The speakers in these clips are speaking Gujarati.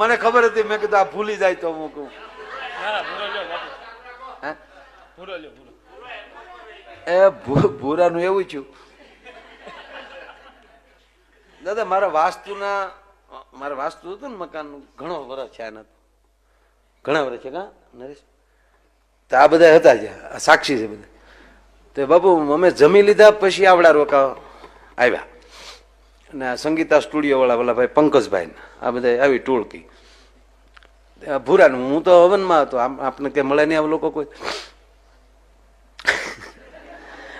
મને ખબર હતી, મેં કીધું આ ભૂલી જાય તો હું કહું. એ ભૂરાનું એવું થયું દાદા, મારા વાસ્તુ હતું ને મકાનનું, ઘણો વર્ષ છે આના, ઘણા વર્ષ છે કા નરેશ? તો આ બધા હતા જ સાક્ષી છે બધા. તો બાપુ અમે જમી લીધા પછી આવડા રોકા આવ્યા, અને આ સંગીતા સ્ટુડિયો વાળા પેલા ભાઈ પંકજભાઈ, આ બધા આવી ટોળકી. ભૂરાનું હું તો હવનમાં હતો, આપને કઈ મળે નહીં આ લોકો કોઈ.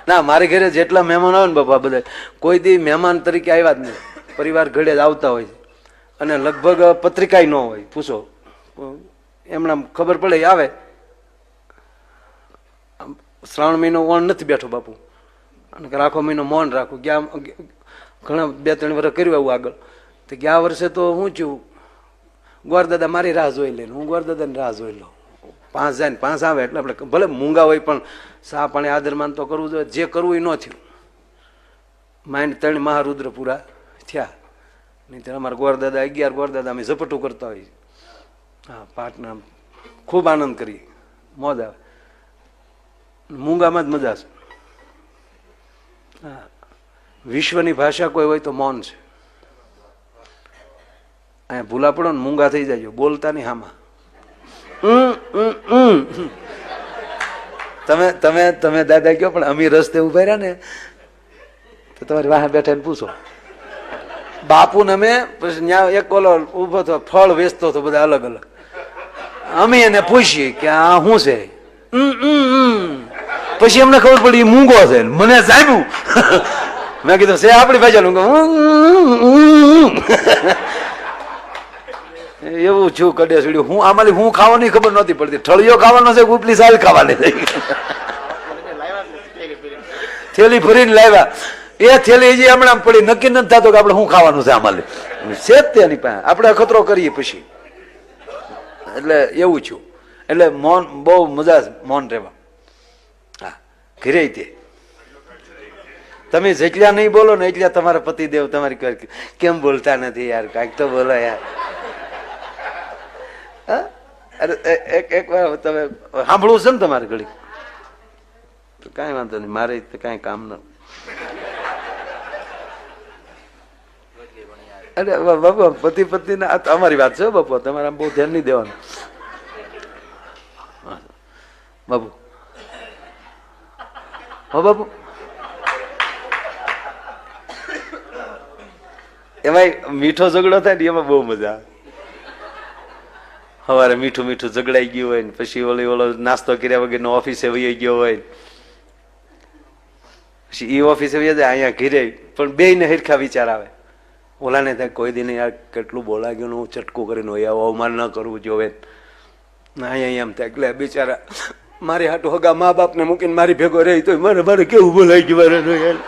ના, મારે ઘરે જેટલા મહેમાન આવે ને બાપા બધા કોઈ દી મહેમાન તરીકે આવ્યા જ નહીં, પરિવાર ઘડે જ આવતા હોય છે, અને લગભગ પત્રિકાય ન હોય. પૂછો એમના ખબર પડે આવે. શ્રાવણ મહિનો ઓણ નથી બેઠો બાપુ, અને આખો મહિનો મૌન રાખું. ગયા ઘણા 2-3 વર્ષ કર્યું આવું આગળ. તો ગયા વર્ષે તો હું છું, ગોરદાદા મારી રાહ જોઈ લે, હું ગોરદાદાની રાહ જોઈ લઉં. 5 જાય ને 5 આવે એટલે આપણે ભલે મૂંગા હોય પણ સા પાણી આદરમાન તો કરવું જોઈએ. જે કરવું એ ન થયું. માઇન્ડ 3 મહારુદ્ર પૂરા થયા. નહીં તો અમારા ગોરદાદા 11 ગોરદાદા અમે ઝપટું કરતા હોય. હા, પાટના ખૂબ આનંદ કરીએ, મોજ આવે. મૂંગામાં જ મજા છે. હા, વિશ્વની ભાષા કોઈ હોય તો મૌન છે. અહીંયા ભૂલા પડો ને મૂંગા થઈ જાય, બોલતા નહીં હામાં. તમે દાદા કયો, પણ અમી રસ્તે ઉભા રહ્યા ને તો તમારી વાહ બેઠા ને પૂછો. બાપુ ને અમે પછી ત્યાં એક ઓલો ઉભો થયો, ફળ વેચતો હતો, બધા અલગ અલગ. અમે એને પૂછીએ કે આ શું છે, પછી અમને ખબર પડી મૂંગો છે. મને સાહેબું મેં કીધું છે આપણી ભાષા નું એવું છું કડે સીડ્યું. હું આમાંથી હું ખાવાની ખબર નહોતી પડતી. ઠળિયો ખાવાનો છે, ઉપલી સાલ ખાવાની થઈ. થેલી ભરીને લાવ્યા. એ થેલી જે હમણાં પડી, નક્કી નથી થતું કે આપણે શું ખાવાનું છે આમાં. છે જ તેની પાસે, આપણે અખતરો કરીએ પછી. એટલે એવું છું. એટલે મૌન બહુ મજા છે, મૌન રહેવા. હા, ઘરે તે તમે જેટલા નહીં બોલો ને એટલા તમારા પતિદેવ તમારી કેમ બોલતા નથી યાર, કાંઈક તો બોલો યાર. અરે એક વાર તમે સાંભળવું છે ને તમારે ઘડી, તો કાંઈ વાંધો નહીં, મારે કાંઈ કામ ન. અરે બાપુ, પતિ પત્ની ના અમારી વાત છે બાપુ, તમારે આમ બહુ ધ્યાન નહીં દેવાનું બાપુ. હો બાપુ, એમાં મીઠો ઝઘડો થાય ને એમાં બહુ મજા આવે. સવારે મીઠું મીઠું ઝઘડાઈ ગયું હોય ને પછી ઓલો નાસ્તો કર્યા વગર નો ઓફિસે વહી ગયો હોય, પછી એ ઓફિસે વહી જાય, અહીંયા ઘીરે પણ બે ને હરખા વિચાર આવે. ઓલાને થાય કોઈ દી યાર કેટલું બોલા ગયું, હું ચટકું કરીને હોય, આવું અવમાન ન કરવું જોવે. અહીંયા એમ થાય એટલે બિચારા મારી હાટું હગા મા બાપ ને મૂકીને મારી ભેગો રહી તો મારે કેવું બોલાઈ ગયું મારે.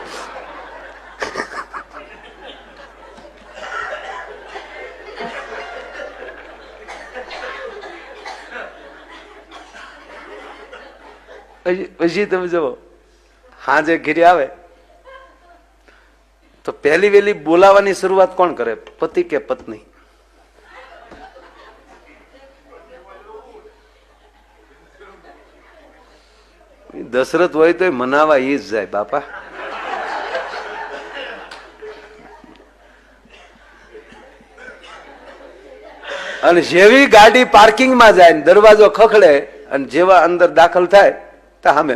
પછી તમે જુઓ હાજે ઘીરે આવે તો પહેલી વહેલી બોલાવાની શરૂઆત કોણ કરે, પતિ કે પત્ની? દશરથ હોય તો મનાવા ઈ જ જાય બાપા. અને જેવી ગાડી પાર્કિંગમાં જાય ને દરવાજો ખખડે અને જેવા અંદર દાખલ થાય તો સામે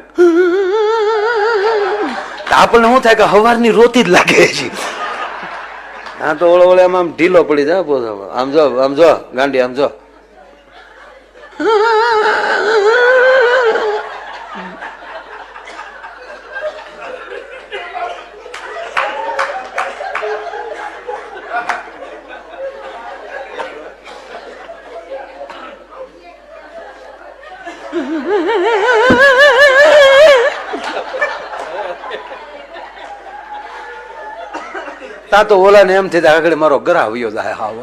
આપણને શું થાય કે હવારની રોતી જ લાગે છે. હા તો ઓળો આમ ઢીલો પડી જાય. આમ જો ગાંડી, આમ જો. તા તો ઓલા ને એમ થઈ આગળ મારો ઘર આવ્યો જાય. હાવ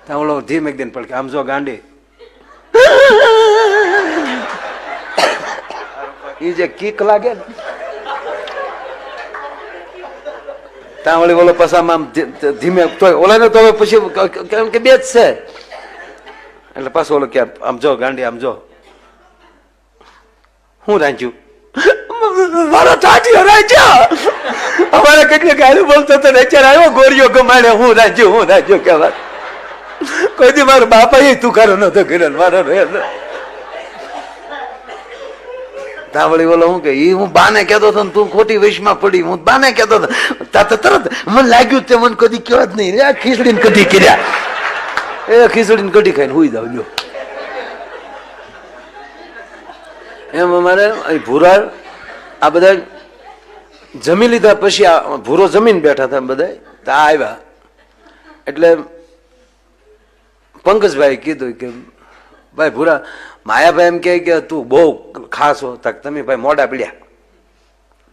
ત્યાં ઓલો ધીમે એકદમ પડકે આમ જો ગાંડી. એ જે કીક લાગે ને ત્યાં વળી ઓલો પસામાં ધીમે તોય ઓલાને તો હવે પછી કેમ કે બે જ છે એટલે પાછો ઓલો કે આમ જો ગાંડી આમ જો હું રાંચ્યું મારો ચાટીઓ રાંચ્યા અમારે કેટલી ગાડી બોલતો તો અત્યારે આવ્યો ગોરીઓ ગમાડે હું રાંચ્યો કેવા કોઈ દી મારો બાપા એ તું કરો નતો કર્યો મારો તાવળી બોલો હું કે હું બાને કહેતો હતો તું ખોટી વેશમાં પડી હું બાને કહેતો હતો તરત મને લાગ્યું તે મને કદી કહેવા જ નહીં ખીચડીને કઢી કર્યા એ ખીચડીને કઢી ખાઈને હુઈ જાવ જો એમ અમારે ભૂરા આ બધા જમી લીધા પછી આ ભૂરો જમીન બેઠા હતા બધા ત્યાં આવ્યા એટલે પંકજભાઈ કીધું કે ભાઈ ભૂરા માયાભાઈ એમ કે તું બહુ ખાસ હો તક તમે ભાઈ મોડા પીડ્યા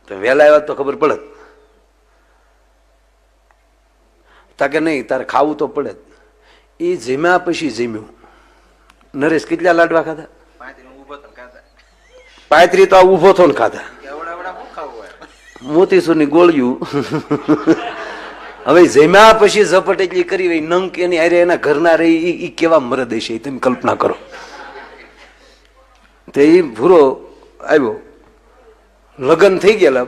તો વહેલા આવ્યા તો ખબર પડે તાકે નહીં તારે ખાવું તો પડે એ જીમ્યા પછી જીમ્યું નરેશ કેટલા લાડવા ખાધા 35 તો આ ઉભો થો ને ખાધા મોતીસુરની ગોળિયું હવે જમ્યા પછી ઝપટ એટલી કરી હોય નંક એની હારે એના ઘરના રહી એ કેવા મરદ હશે તમે કલ્પના કરો તે એ ભૂરો આવ્યો લગ્ન થઈ ગયેલા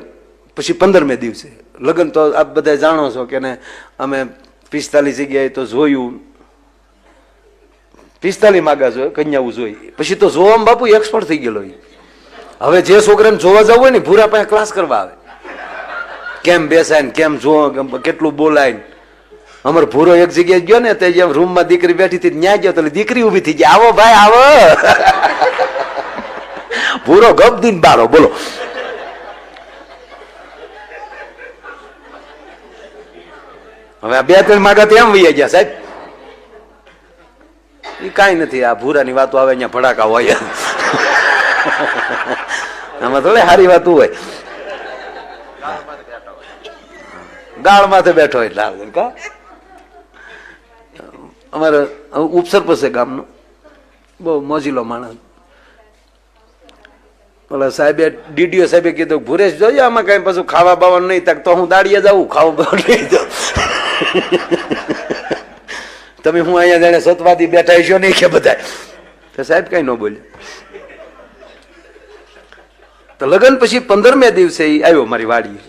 પછી 15મે દિવસે લગ્ન તો આપ બધા જાણો છો કે અમે 45 જગ્યાએ તો જોયું 45 માગા જોયે કન્યાઓ જોઈ પછી તો જોવામાં બાપુ એક્સપર્ટ થઈ ગયેલો હવે જે છોકરાને જોવા જવું હોય ને ભૂરા પાસે ક્લાસ કરવા આવે કેમ બેસાય ને કેમ જો કેટલું બોલાય ને અમારે ભૂરો એક જગ્યાએ ગયો ને તે જેમ રૂમમાં દીકરી બેઠી હતી ન્યા ગયો તો દીકરી ઉભી થઈ ગઈ આવો ભાઈ આવો ભૂરો ગપ દીન બારો બોલો હવે આ 2-3 માગા તો એમ વૈયા ગયા સાહેબ એ કઈ નથી આ ભૂરાની વાતો આવે અહીંયા ભડાકા હોય આમાં થોડી સારી વાતો હોય ગાળ માથે બેઠો હોય લાલ કા અમારે ઉપસરપંચ છે ગામનો બહુ મોજીલો માણસ ઓલા સાહેબે ડીડીઓ સાહેબે કીધું ભુરેશ જોઈએ આમાં કઈ પાછું ખાવા બાવાનું નહીં તક તો હું દાડીએ જાઉં ખાવા બાવાનું નહીં જાઉં તમે હું અહીંયા જાણે સતવાદી બેઠા છો નહીં કે બધા તો સાહેબ કઈ ન બોલ્યા તો લગ્ન પછી 15મે દિવસે આવ્યો મારી વાડીએ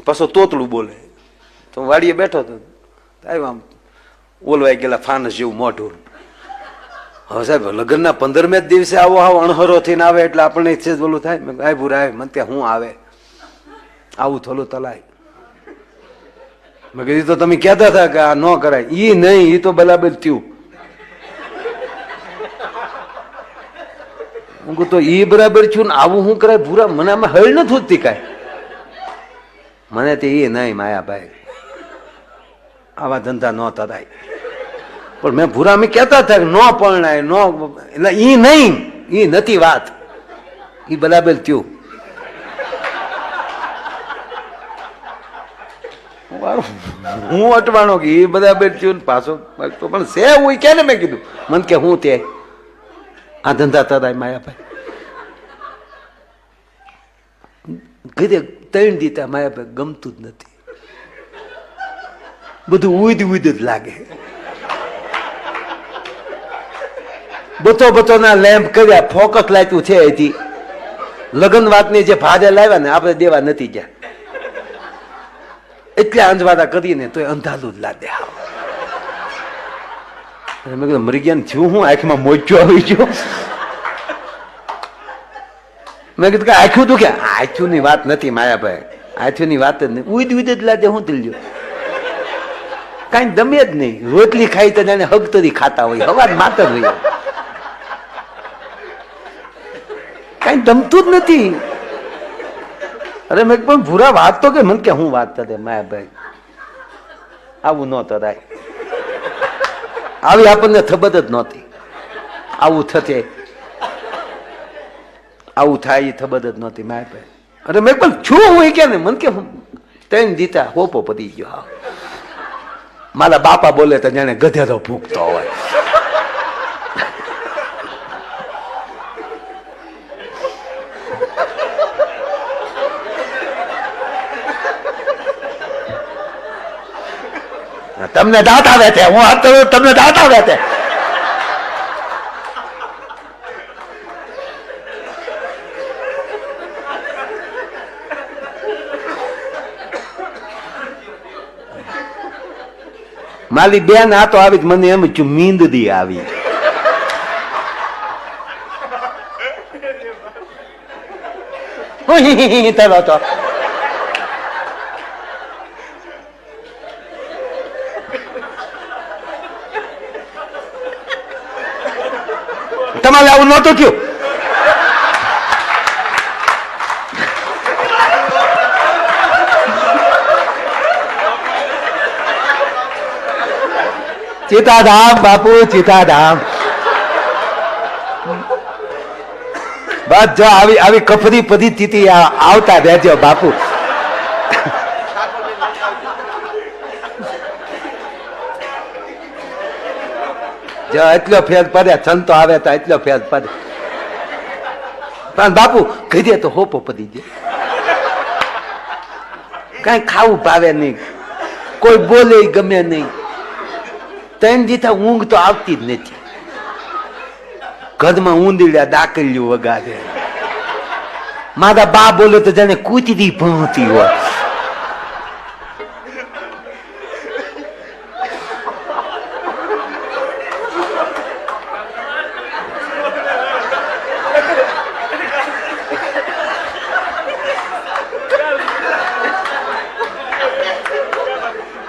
પાછો તોતલું બોલે તો હું વાડીએ બેઠો હતો આવ્યો આમ ઓલવાઈ ગયેલા ફાનસ જેવું મોઢું હવે સાહેબ લગ્નના 15મે દિવસે આવો આવો અણહરો થઈને આવે એટલે આપણને છે બોલું થાય મેં આય ભૂરા આવે મને ત્યાં હું આવે આવું થોડું તલાય મેં કીધું તો તમે કહેતા હતા કે આ ન કરાય ઈ નહીં ઈ તો બરાબર થયું હું તો ઈ બરાબર થયું ને આવું શું કરાય ભૂરા મને આમાં હળ નથી હોતી કાંઈ મને તે એ નહીં માયાભાઈ આવા ધંધા ન તરાય પણ મેં ભૂરા અમે કહેતા હતા કે ન પરણાય ન એટલે ઈ નહીં ઈ નથી વાત ઈ બરાબર થયું હું અટવાનો કે એ બરાબર થયું પાછો તો પણ છે હું કે ને મેં કીધું મને કે હું તે આ ધંધા તરાય માયાભાઈ કીધે 3 દીતા માયાભાઈ ગમતું જ નથી બધું ઉદ જ લાગે બતો ના લેમ્પ કર્યા ફોકસ લાગ્યું છે એથી લગ્ન વાતની જે ભારે લાવ્યા ને આપણે દેવા નથી ગયા એટલે અંજવાદા કરીને તો અંધાલું જ લાદે મેં કીધું મરી ગયા થયું હું આંખમાં મોજો આવી ગયો મેં કીધું કે આંખ્યું તું કે આંખ્યું ની વાત નથી માયાભાઈ આંખ્યું ની વાત જ નહીં ઉદ જ લાદે હું દિલ કઈ દમે જ નહીં રોટલી ખાઈ તો જાણે હગતરી ખાતા હોય હવા માતર હોય કઈ દમતું જ નથી અરે મેં પણ ભૂરા વાત તો કે મને કે હું વાત થતે માયાભાઈ આવું ન તરાય આવી આપણને ખબર જ નહોતી આવું થશે આવું થાય એ ખબર જ નહોતી માયાભાઈ અરે મેં પણ છું હું કે ને મને કે 3 દીતા હોપો પતી ગયો હા મારા બાપા બોલે તો જાણે ગધેડો ભૂખતો હોય તમને દાંત આવે છે, હું હાથ કરું તમને દાંત આવે છે. મારી બેન આ તો આવી મને એમ છું મીંદડી આવી. ચલો તો તમારે આવું નહોતું થયું. સીતાધામ બાપુ સીતાધામ. બસ જો આવી આવી કફરી પરિસ્થિતિ આવતા રહેજો બાપુ. જો એટલો ફેર પડે, સંતો આવે તો એટલો ફેર પડે. પણ બાપુ ઘરે તો હોપો પડી જાય, કઈ ખાવું ભાવે નહીં, કોઈ બોલે ગમે નહીં. ત્રણ દીધા ઊંઘ તો આવતી જ નથી. ઘરમાં ઊંધીડા દાખલ્યું વગાડે. મારા બા બોલે તો જાણે કૂતરી ભણતી હોય.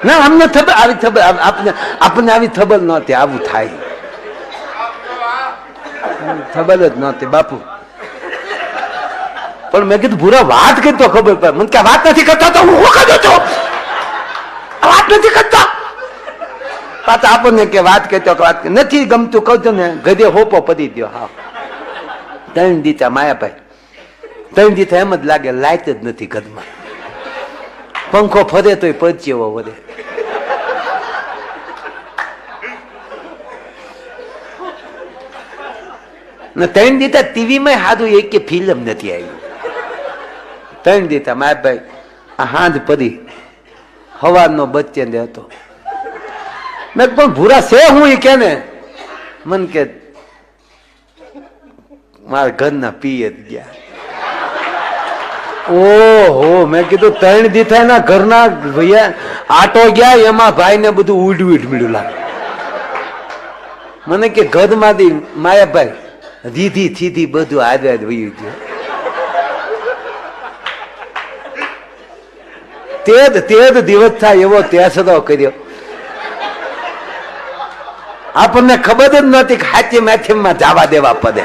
ના અમને ખબર આવી ખબર આપણને આવી ખબર નહોતી આવું થાય. ખબર જ નહોતી બાપુ. પણ મેં કીધું ભૂરા વાત કરતો ખબર પડે. મને કે વાત નથી કરતો તો હું કરતો તો વાત નથી કરતા. પાછા આપણને કે વાત કરતો વાત નથી ગમતું કહું છું ને ગધે હોપો પડી દો. હા ત્રણ દીતા માયાભાઈ, ત્રણ દીતા એમ જ લાગે લાઈટ જ નથી ઘરમાં. પંખો ફરે તો પરચેવો વધે. ત્રણ દીતા ટીવી માં સારું એક કે ફિલ્મ નથી આવી. ત્રણ દીતા મારા ભાઈ આ હાંજ પડી હવાનો બચ્ચે હતો. મેં પણ ભૂરા છે હું એ કે ને મન કે મારા ઘરના પીએ જ ગયા. ઓહો મેં કીધું ત્રણ દીથા ના ઘરના ભૈયા આટો ગયા એમાં ભાઈ ને બધું ઉડ્યું ઉડ્યું લાગે. મને કે ઘરમાંથી માયાભાઈ દીધી થીધી બધું આઝાદ વયું ગયું. તે જ દિવસ થાય એવો તેસરો કર્યો. આપણને ખબર જ નહોતી કે હાચી માથેમાં જવા દેવા પડે.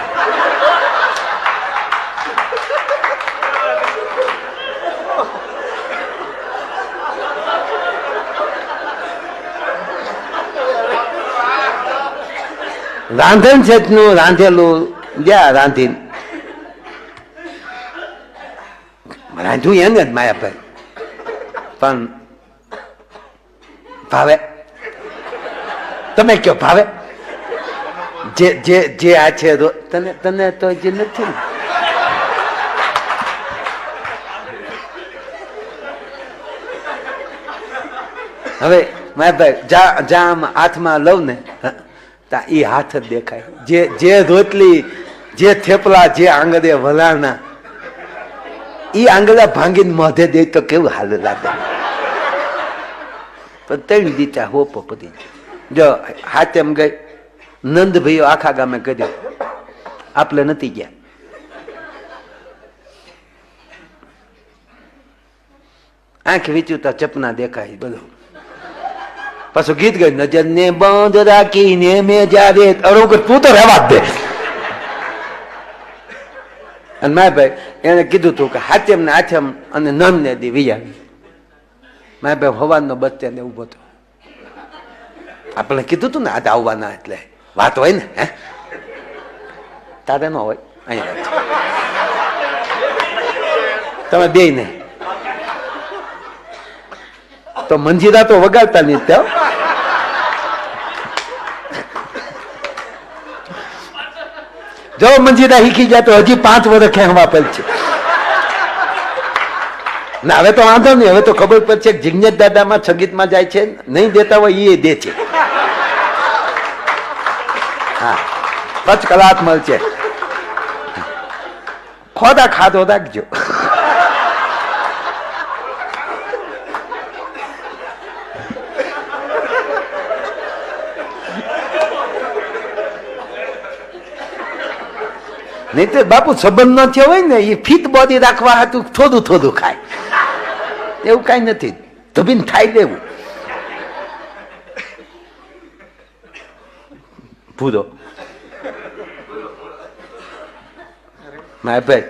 રાંધણ છે નું રાંધેલું જ્યાં રાંધીને રાંધ્યું એને જ માયાભાઈ. પણ ભાવે તમે કયો ભાવે જે જે જે આ છે તને તને તો જે નથી ને. હવે માયાભાઈ જ્યાં હાથમાં લઉં ને એ હાથ જ દેખાય. જે રોટલી જે થેપલા જે આંગળે વલાણા એ આંગળા ભાંગીને મોઢે દે તો કેવું હાલ લાગે. પણ ત્રણ દીતા હોપો પડી જો હાથ એમ ગઈ. નંદ ભાઈઓ આખા ગામે કર્યો, આપણે નથી ગયા. આંખ વીચું તો ચપના દેખાય બધું. પાછું ગીત ગઈ નજર ને બંધ રાખીને મેં જયારે અરોગર તું તો રહેવા જ દે. અને માય ભાઈ એને કીધું તું કે હાથેમ ને હાથેમ અને નન ને દી વિયાવી. માય ભાઈ હવાનો બસ સ્ટેન્ડ ઉભો હતો. આપણે કીધું તું ને આજે આવવાના એટલે વાત હોય ને. હે તારે ન હોય અહીંયા તમે બે ને તો મંજીરા તો વગાડતા નહીં ત્યાં. જો મંજીરા શીખી ગયા તો હજી 5 વર્ષ ખેંચવા પડે છે. ના હવે તો વાંધો નહીં, હવે તો ખબર પડશે કે જિજ્ઞેશ દાદામાં છગીતમાં જાય છે, નહીં દેતા હોય એ દે છે. હા, પચ કલાક મળશે. ખોદા ખાધો રાખજો. નહીં તો બાપુ સંબંધ ન થયો હોય ને એ ફિટ બોડી રાખવા હતું થોડું થોડું ખાય, એવું કઈ નથી. ધબીને ખાઈ લેવું. ભૂરો મારા ભાઈ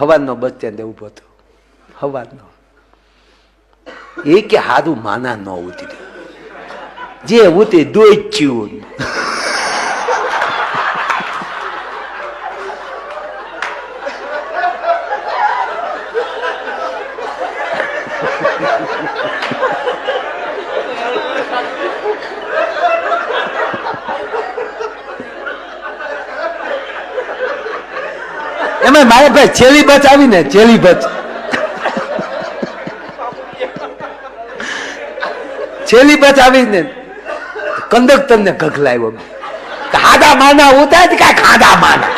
હવારનો બસ સ્ટેન્ડ ઉભો હતો, હવારનો. એ કે હારું માના ન ઉતરી, જે ઉતરી દોચ્યું. એમાં મારા ભાઈ છેલ્લી બચ આવી ને, છેલ્લી બચ, છેલ્લી બચ આવી ને કંડક્ટર ને ગગલાવ્યો, ખાધા માના ઉતાર કા ખાધા માના.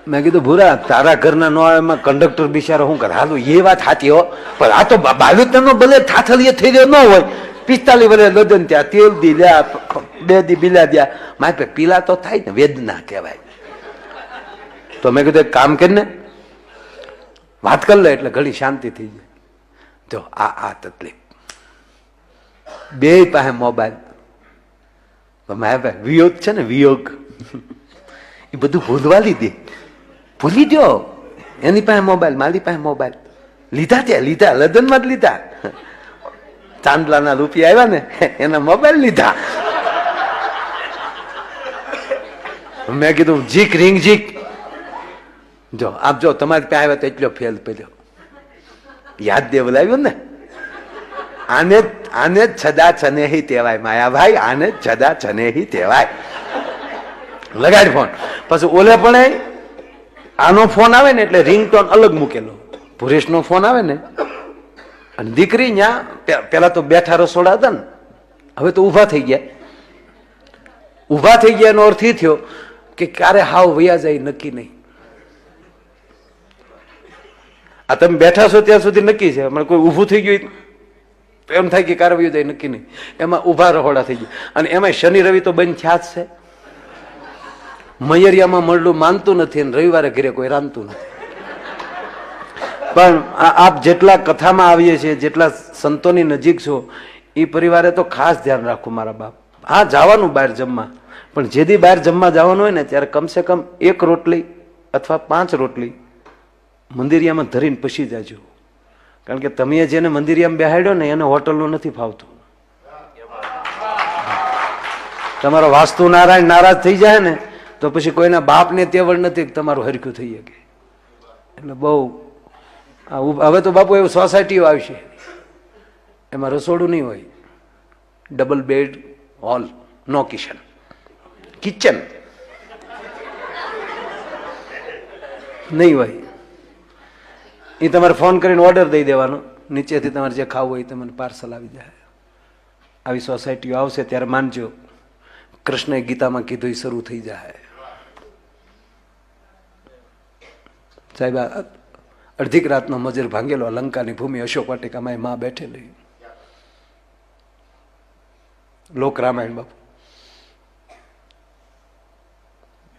મેં કીધું ભૂરા તારા ઘરના નો આવે એમાં કંડક્ટર બિચારો શું કરે? હાલો એ વાત સાચી હો, પણ આ તો 22 નો ભલે થાથલીએ થઈ રહ્યો ન હોય, 45 વર્ષ લગ્ન ત્યાં તેલ દી લ્યા, 2 દી બિલા દ્યા, મારે પીલા તો થાય ને, વેદના કહેવાય. તો મેં કીધું એક કામ કરીને વાત કરી લે એટલે ઘડી શાંતિ થઈ જાય. જો આ તકલીફ, બે પાસે મોબાઈલ, મારા ભાઈ વિયોગ છે ને, વિયોગ એ બધું ભૂલવા લીધી, ભૂલી દો. એની પાસે મોબાઈલ, મારી પાસે મોબાઈલ, લીધા ત્યાં લીધા, લગ્નમાં જ લીધા. ચાંદલાના રૂપિયા આવ્યા ને એના મોબાઈલ લીધા. મેં કીધું જીક રિંગ જીક, જો આપ જો તમારી પાસે આવ્યા તો એટલો ફેલ પડ્યો. યાદ દેવલાવ્યું ને, આને જ છદા છનેહી કહેવાય માયાભાઈ, આને જ છદા છનેહી કહેવાય. લગાડ ફોન. પછી ઓલે પણ આનો ફોન આવે ને એટલે રિંગટોન અલગ મૂકેલો, ભુરેશનો ફોન આવે ને, અને દીકરી ત્યાં પેલા તો બેઠા રસોડા હતા ને, હવે તો ઉભા થઈ ગયા. ઉભા થઈ ગયા એનો અર્થ એ થયો કે ક્યારે હાવ વયા જાય નક્કી નહીં. આ તમે બેઠા છો ત્યાં સુધી નક્કી છે, મને કોઈ ઊભું થઈ ગયું એમ થાય કે ક્યારે વયું જાય નક્કી નહીં. એમાં ઉભા રહોડા થઈ ગયા. અને એમાં શનિ રવિ તો બંધ થયા જ છે. મયરિયામાં મળલું માનતું નથી અને રવિવારે ઘરે કોઈ રાંધતું નથી. પણ આપ જેટલા કથામાં આવીએ છીએ, જેટલા સંતોની નજીક છો, એ પરિવારે તો ખાસ ધ્યાન રાખવું મારા બાપ. હા, જવાનું બહાર જમવા, પણ જેથી બહાર જમવા જવાનું હોય ને ત્યારે કમસે કમ 1 રોટલી અથવા 5 રોટલી મંદિરિયામાં ધરીને પછી જાજો. કારણ કે તમે જેને મંદિરિયામાં બેહાડ્યો ને એને હોટલનું નથી ફાવતું. તમારો વાસ્તુ નારાયણ નારાજ થઈ જાય ને તો પછી કોઈના બાપને તેવડ નથી કે તમારું હરખ્યું થઈ શકે. એટલે બહુ હવે તો બાપુ એવું સોસાયટીઓ આવશે, એમાં રસોડું નહીં હોય, ડબલ બેડ, હોલ, નો કિચન, કિચન નહીં હોય. એ તમારે ફોન કરીને ઓર્ડર દઈ દેવાનો, નીચેથી તમારે જે ખાવું હોય તમને પાર્સલ આવી જાય. આવી સોસાયટીઓ આવશે ત્યારે માનજો કૃષ્ણએ ગીતામાં કીધું એ શરૂ થઈ જાય. સાહેબ અડધીક રાતનો મજર ભાંગેલો લંકાની ભૂમિ અશોક વાટિકામાં માં બેઠેલી. લોક રામાયણ બાપુ.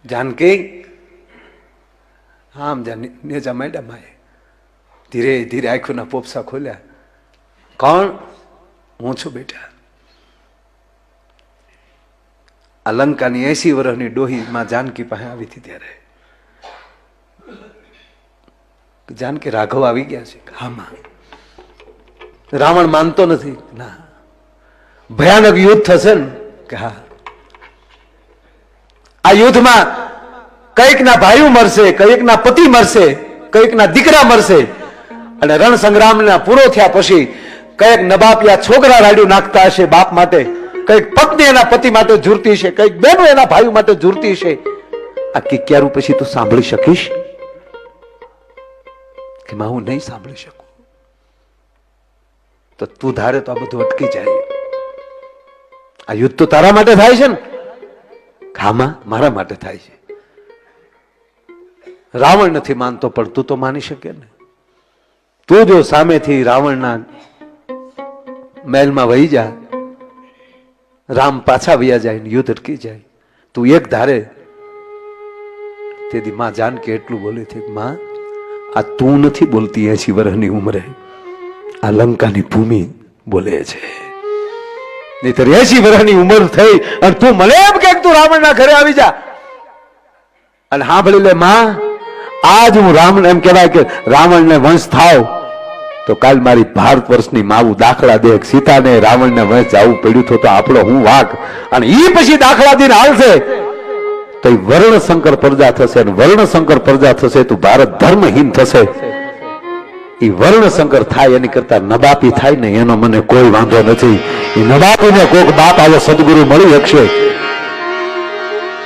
જાનકી આમ નેજા માંડ્યા માએ, ધીરે ધીરે આંખોના પોપસા ખોલ્યા. કોણ? હું છું બેટા. આ લંકાની 80 વર્ષની ડોહી માં જાનકી પાસે આવી હતી ત્યારે જાનકી રાઘવ આવી ગયા છે. હા માં. રાવણ માનતો નથી. ના, ભયાનક યુદ્ધ થશે ને કે હા. આ યુદ્ધમાં કઈક ના ભાઈઓ મરશે, કઈક ના પતિ મરશે, કઈક ના દીકરા મરશે. અને રણ સંગ્રામ પૂરો થયા પછી કઈક નબાપિયા છોકરા રાડ્યું નાખતા હશે બાપ માટે, કઈક પત્ની એના પતિ માટે ઝૂરતી છે, કઈક બહેનો એના ભાઈઓ માટે ઝૂરતી છે. આ કિક્યારું પછી તું સાંભળી શકીશ? કે માં હું નહીં સાંભળી શકું. તો તું ધારે તો આ બધું અટકી જાય. આ યુદ્ધ તો તારા માટે થાય છે ને, ખામાં મારા માટે થાય છે. રાવણ નથી માનતો પણ તું તો માની શકે ને. તું જો સામેથી રાવણના મહેલમાં વહી જા, રામ પાછા વયા જાય ને યુદ્ધ અટકી જાય. તું એક ધારે. તેથી માં જાનકી એટલું બોલી હતી, માં આ તું નથી બોલતી 80 વર્ષની ઉંમરે, આ લંકાની ભૂમિ બોલે છે. નહીતર 80 વર્ષની ઉંમર થઈ અને તું મને એમ કે તું રાવણના ઘરે આવી જા. અને સાંભળી લે માં, આજ હું રાવણ એમ કહેવાય કે રાવણને વંશ થાવ તો કાલ મારી ભારત વર્ષની માવું દાખલા દે. સીતાને રાવણને વંશ જવું પડ્યું તો આપણો હું વાક. અને ઈ પછી દાખલા દઈને હાલશે તો વર્ણ સંકર પ્રજા થશે, અને વર્ણ સંકર પ્રજા થશે તો ભારત ધર્મહીન થશે. એ વર્ણ સંકર થાય એની કરતા નબાપી થાય ને એનો મને કોઈ વાંધો નથી. એ નબાપીને કોઈક બાપ આવો સદગુરુ મળી શકશે.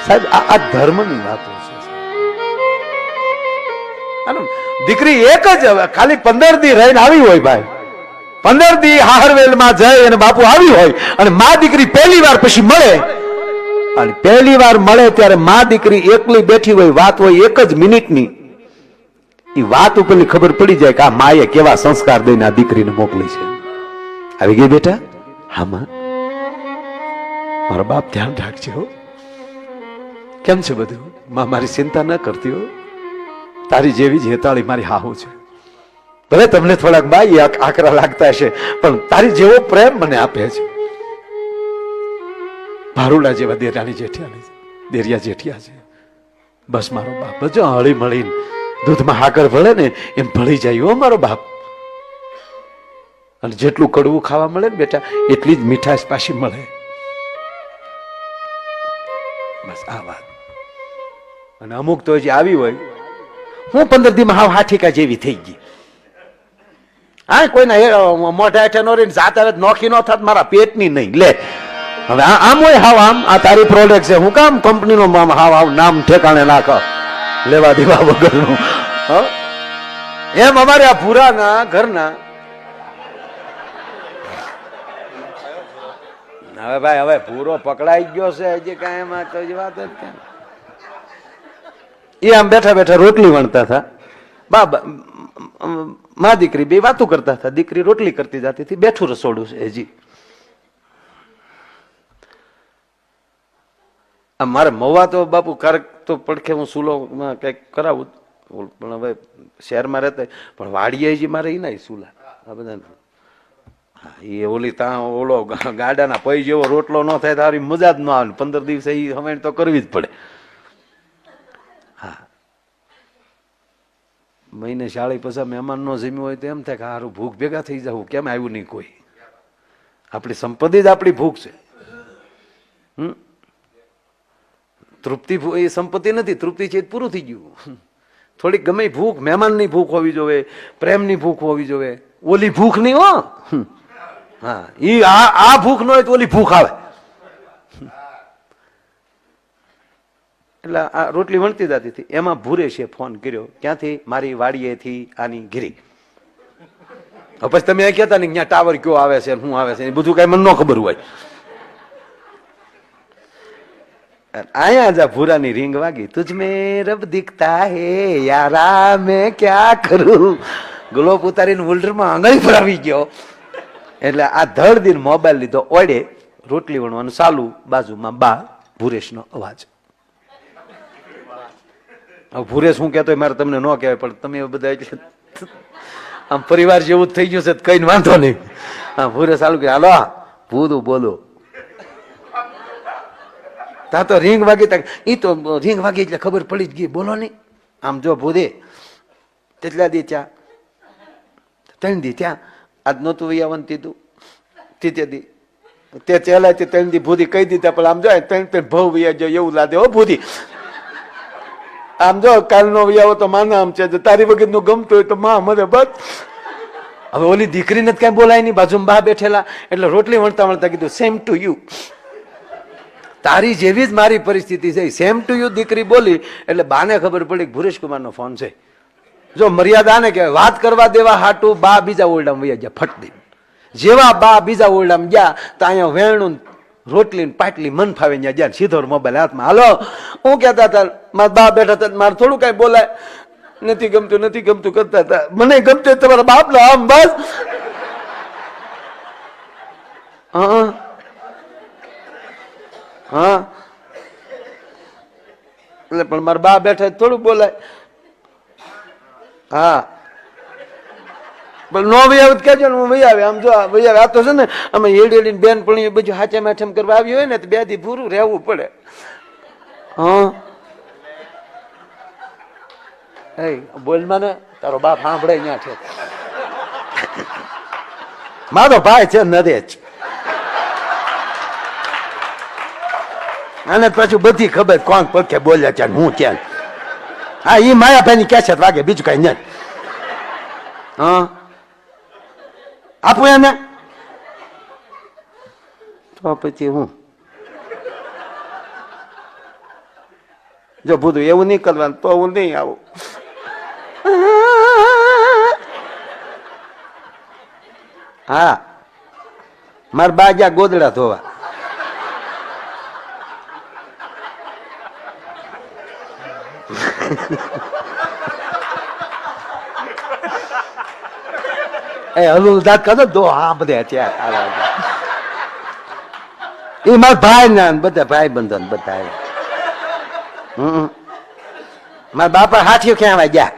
સાહેબ આ ધર્મની વાતો છે. દીકરી એક જ ખાલી 15 દી રહીને આવી હોય ભાઈ, 15 દી હાહરવેલમાં જઈ અને બાપુ આવી હોય અને માં દીકરી પહેલી વાર પછી મળે, અને પહેલી વાર મળે ત્યારે માં દીકરી એકલી બેઠી હોય, વાત હોય 1 જ મિનિટની. એ વાત ઉપરની ખબર પડી જાય કે આ માએ કેવા સંસ્કાર દઈને આ દીકરીને મોકલી છે. આવી ગઈ બેટા? હા માં. મારો બાપ ધ્યાન રાખજે હો. કેમ છે બધું? માં મારી ચિંતા ન કરતી હો. તારી જેવી જ હેતાળી મારી હાહુ છે. ભલે તમને થોડાક બાઈ આકરા લાગતા હશે પણ તારી જેવો પ્રેમ મને આપે છે. ભારુડા જેવા દેરાણી જેઠિયા દેરિયા જેઠિયા છે. બસ મારો બાપ જો હળી મળીને દૂધમાં હાકર ભળે ને એમ ભળી જાય હો મારો બાપ. અને જેટલું કડવું ખાવા મળે ને બેટા એટલી જ મીઠાશ પાછી મળે. બસ આ વાત. અને અમુક તો હજી આવી હોય, હું 15 દીમાં હાવ હાઠીકા જેવી થઈ ગઈ. હા કોઈના મોઢા હેઠે નો રહીને જાત આવે નોખી નો થાત મારા પેટની નહીં. લે હવે આમ હોય હાવ આમ, આ તારી પ્રોડક્ટ છે, હું કામ કંપનીનો હાવ હાવ નામ ઠેકાણે નાખ લેવા દેવા વગરનું. એમ અમારે આ ભૂરાના ઘરના હવે ભાઈ હવે ભૂરો પકડાઈ ગયો છે હજી કાંઈ એમાં કઈ વાત જ ક્યાં. એ આમ બેઠા બેઠા રોટલી વણતા હતા. બાબા માં દીકરી બે વાતો કરતા હતા. દીકરી રોટલી કરતી જતી હતી, બેઠું રસોડું છે હજી. મારે મવા તો બાપુ કારક તો પડખે હું સુલોમાં કઈક કરાવું પણ હવે શહેરમાં રહેતા પણ વાડીએ હજી મારે એ ના સુલા આ બધા. એ ઓલી ત્યાં ઓલો ગાડાના પૈ જેવો રોટલો ન થાય તારી મજા જ ન આવે. 15 દિવસે એ હમેણ તો કરવી જ પડે. હા મહિને શાળી પછી મહેમાન નો જમ્યું હોય તો એમ થાય કે હારું ભૂખ ભેગા થઈ જવું, કેમ આવ્યું નહીં કોઈ. આપણી સંપત્તિ જ આપણી ભૂખ છે. તૃપ્તિ એ સંપત્તિ નથી, તૃપ્તિ છે પૂરું થઈ ગયું. થોડીક ગમે ભૂખ, મહેમાનની ભૂખ હોવી જોઈએ, પ્રેમની ભૂખ હોવી જોઈએ. ઓલી ભૂખ નહીં હો. હા ઈ આ ભૂખ ન હોય તો ઓલી ભૂખ આવે. એટલે આ રોટલી વણતી જતી હતી. એમાં ભૂરેશે ફોન કર્યો. ક્યાંથી? મારી વાડીએથી આની ઘીરી. પછી તમે કહેતા ને ત્યાં ટાવર કયો આવે છે શું આવે છે એ બધું કઈ મને ન ખબર હોય. આયા જા ભૂરાની રીંગ વાગી. તુજ મેં રબ દિખતા હે યારા મેં ક્યા કરું. ગ્લોબ ઉતારીને હોલ્ડરમાં આંગળી પર આવી ગયો. એટલે આ ધડ દિન મોબાઈલ લીધો, ઓડે રોટલી વણવાનું ચાલુ, બાજુમાં બા ભૂરેશનો અવાજ. ભૂરેશ હું કહેતો મારે તમને ન કહેવાય પણ તમે બધા એટલે આમ પરિવાર જેવું જ થઈ ગયું છે કઈ વાંધો નહીં. હા ભૂરેશ ચાલુ કે હાલો ભૂરું બોલો. તા તો રીંગ વાગી તા એ તો રીંગ વાગી એટલે ખબર પડી જ ગઈ. બોલો નહીં આમ જો ભૂરે તેટલા દી ત્યાં 3 દી ત્યાં આજ નહોતું વૈયાવન તીધું તીતે દી તે ચેલા 3 દી ભૂરી કહી દીધા પણ આમ જો 3 ભવ વૈયા જો એવું લાદે હો ભૂરી. આમ જો કાલનો વૈયાવો તો માના આમ છે, તારી વગર નું ગમતું હોય તો માં મને બસ. હવે ઓલી દીકરીને જ કઈ બોલાય નહીં, બાજુમાં બા બેઠેલા એટલે રોટલી વણતા વણતા કીધું સેમ ટુ યુ. તારી જેવી જ મારી પરિસ્થિતિ છે. સેમ ટુ યુ દીકરી બોલી એટલે બાને ખબર પડી કે ભુરેશકુમારનો ફોન છે. જો મર્યાદા ને કે વાત કરવા દેવા હાટું બા બીજા ઓરડામાં વયા ગયા ફટ દઈ. જેવા બા બીજા ઓરડામાં ગયા તો અહીંયા વેણું રોટલી પાટલી મન ફાવે ત્યાં ગયા સીધો મોબાઈલ હાથમાં. હાલો હું કહેતા હતા મારા બા બેઠા હતા મારે થોડું કઈ બોલાય નથી ગમતું કરતા હતા. મને ગમતું તમારા બાપ નો આમ બસ હા હા એટલે પણ મારા બા બેઠા થોડું બોલાય. હા પણ નો વહી આવે કેજો ને હું વહી આવે. આમ જો વહી આવે આ તો છે ને અમે હેડી બેન પણ બધું હાચે માઠેમ કરવા આવી હોય ને તો બે દી પૂરું રહેવું પડે. હા બોલ મને તારો બાપ સાંભળે ત્યાં છે. મારો ભાઈ છે નરેશ અને પછી બધી ખબર કોણ પક્ષે બોલ્યા છે હું ક્યાં. હા ઈ માયાભાઈ ની કેસેટ વાગે બીજું કઈ નહીં. હા આપું એને તો પછી હું જો બધું એવું નહીં કરવાનું તો હું નહીં આવું. હા મારા બા ગયા ગોદડા ધોવા. એ હલું દાંત કાઢો દો હા બધે ત્યાં એ મારા ભાઈ ના બધા ભાઈ બંધન બધા. મારા બાપા હાથીઓ ક્યાં ગયા.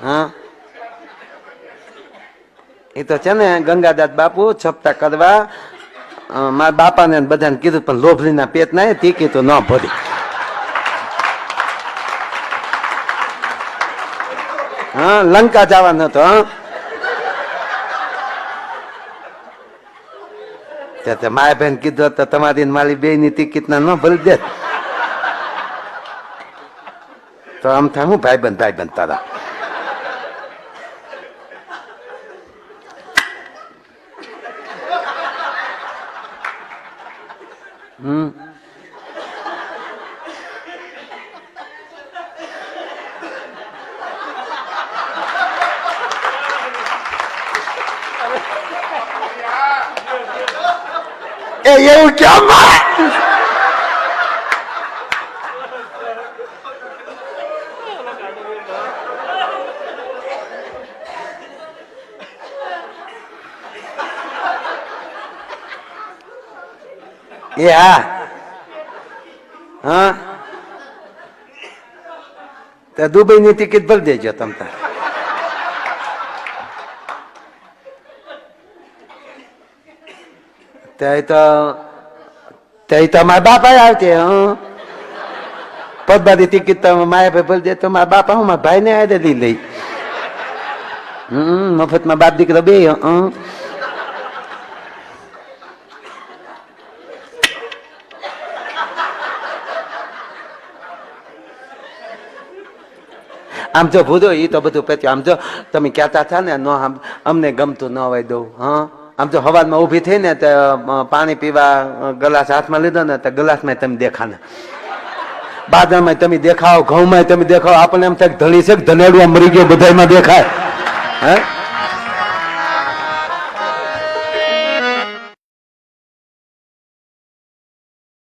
હા એ તો છે ને ગંગાદાસ બાપુ છપતા કરવા મારા બાપાને બધાને કીધું પણ લોભલીના પેટ ના તીકી તો ન ભરી. હા લંકા જવાનો હતો. માયા બેન કીધું તો તમારી મારી બે ની ટિકિટ ના ન ભરી દે તો આમ થાય હું ભાઈબંધ તારા. એવું કેમ એ હા હા તો દુબઈ ની ટિકિટ ભરી દેજો તમ તાર. ત્યાં તો મારા બાપા આવતે. પદબાદી ટિકિટ તો માયા ભાઈ ભરી દે તો મારા બાપા હું મારા ભાઈ ને આદે લઈ. મફતમાં બાપ દીકરો બે. આમ જો ભૂદો એ તો બધું પત્યું. આમ જો તમે કહેતા હતા ને નો અમને ગમતું ન હોય દઉં. હા આમ તો હવારમાં ઊભી થઈ ને તો પાણી પીવા ગ્લાસ હાથમાં લીધો ને તો ગ્લાસમાં તમે દેખાને, બાદરમાં તમે દેખાવ, ઘઉંમાં તમે દેખાવ. આપણને એમ થાય ધણી છે ધનેડવા મરી ગયો બધામાં દેખાય. હે